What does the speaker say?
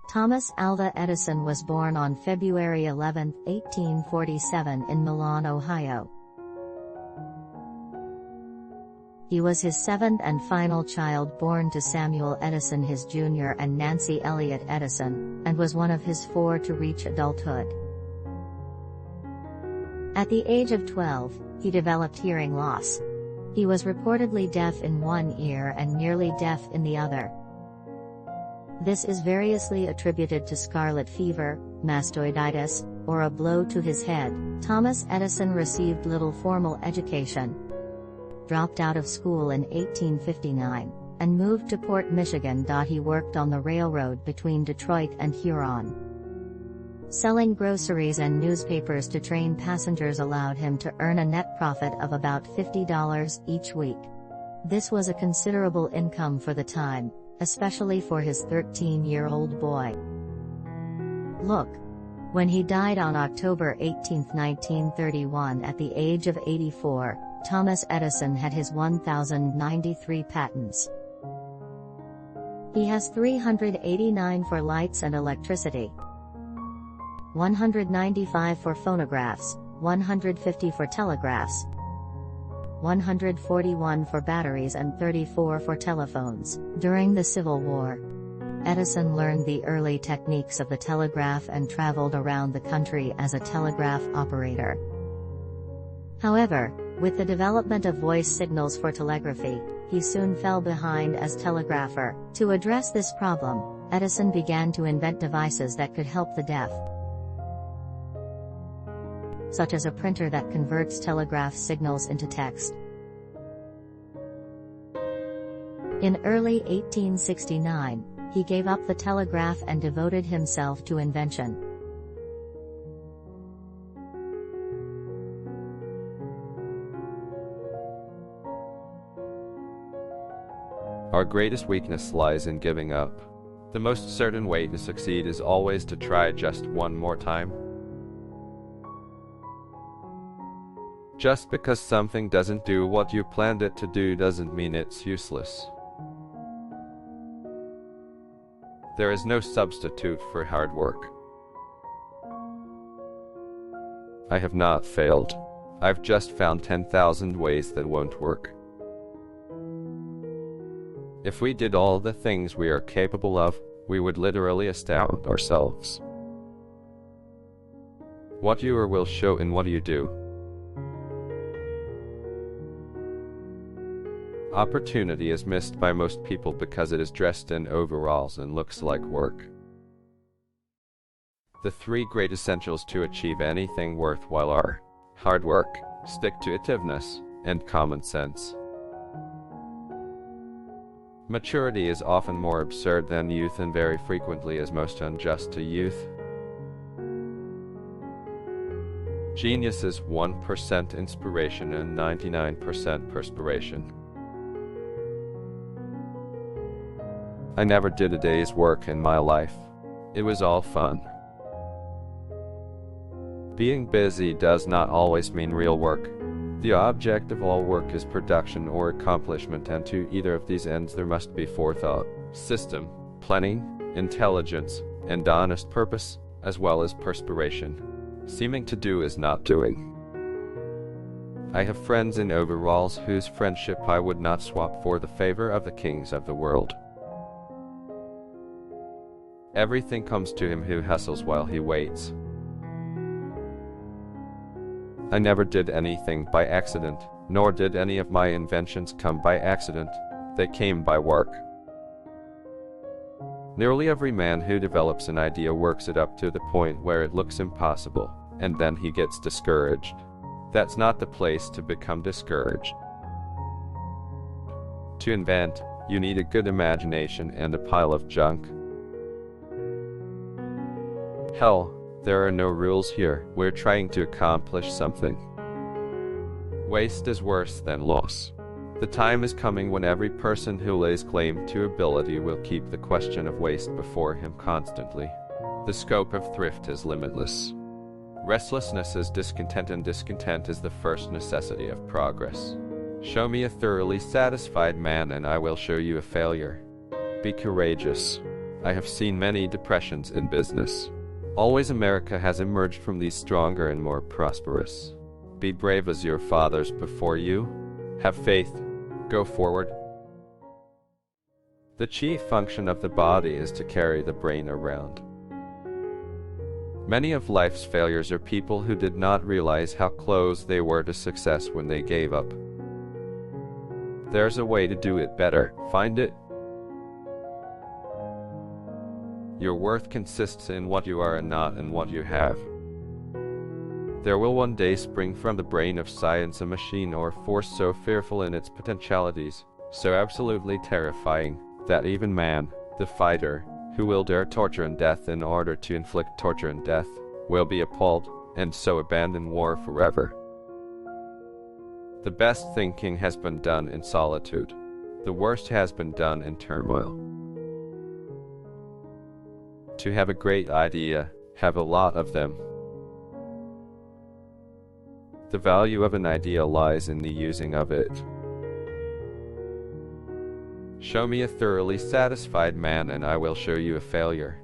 Thomas Alva Edison was born on February 11, 1847 in Milan, Ohio. He was his seventh and final child, born to Samuel Edison his junior and Nancy Elliott Edison, and was one of his four to reach adulthood. At the age of 12, he developed hearing loss. He was reportedly deaf in one ear and nearly deaf in the other. This is variously attributed to scarlet fever, mastoiditis, or a blow to his head. Thomas Edison received little formal education, dropped out of school in 1859, and moved to Port Michigan. He worked on the railroad between Detroit and Huron. Selling groceries and newspapers to train passengers allowed him to earn a net profit of about $50 each week. This was a considerable income for the time, especially for his 13-year-old boy. Look. When he died on October 18, 1931 at the age of 84, Thomas Edison had his 1,093 patents. He has 389 for lights and electricity, 195 for phonographs, 150 for telegraphs, 141 for batteries and 34 for telephones. During the Civil War, Edison learned the early techniques of the telegraph and traveled around the country as a telegraph operator. However, with the development of voice signals for telegraphy, he soon fell behind as telegrapher. To address this problem, Edison began to invent devices that could help the deaf, such as a printer that converts telegraph signals into text. In early 1869, he gave up the telegraph and devoted himself to invention. Our greatest weakness lies in giving up. The most certain way to succeed is always to try just one more time. Just because something doesn't do what you planned it to do doesn't mean it's useless. There is no substitute for hard work. I have not failed. I've just found 10,000 ways that won't work. If we did all the things we are capable of, we would literally astound ourselves. What you are will show in what you do. Opportunity is missed by most people because it is dressed in overalls and looks like work. The three great essentials to achieve anything worthwhile are hard work, stick-to-itiveness, and common sense. Maturity is often more absurd than youth and very frequently is most unjust to youth. Genius is 1% inspiration and 99% perspiration. I never did a day's work in my life. It was all fun. Being busy does not always mean real work. The object of all work is production or accomplishment, and to either of these ends there must be forethought, system, planning, intelligence, and honest purpose, as well as perspiration. Seeming to do is not doing. I have friends in overalls whose friendship I would not swap for the favor of the kings of the world. Everything comes to him who hustles while he waits. I never did anything by accident, nor did any of my inventions come by accident. They came by work. Nearly every man who develops an idea works it up to the point where it looks impossible, and then he gets discouraged. That's not the place to become discouraged. To invent, you need a good imagination and a pile of junk. Hell, there are no rules here. We're trying to accomplish something. Waste is worse than loss. The time is coming when every person who lays claim to ability will keep the question of waste before him constantly. The scope of thrift is limitless. Restlessness is discontent, and discontent is the first necessity of progress. Show me a thoroughly satisfied man and I will show you a failure. Be courageous. I have seen many depressions in business. Always America has emerged from these stronger and more prosperous. Be brave as your fathers before you. Have faith. Go forward. The chief function of the body is to carry the brain around. Many of life's failures are people who did not realize how close they were to success when they gave up. There's a way to do it better. Find it. Your worth consists in what you are and not in what you have. There will one day spring from the brain of science a machine or force so fearful in its potentialities, so absolutely terrifying, that even man, the fighter, who will dare torture and death in order to inflict torture and death, will be appalled, and so abandon war forever. The best thinking has been done in solitude. The worst has been done in turmoil. To have a great idea, have a lot of them. The value of an idea lies in the using of it. Show me a thoroughly satisfied man and I will show you a failure.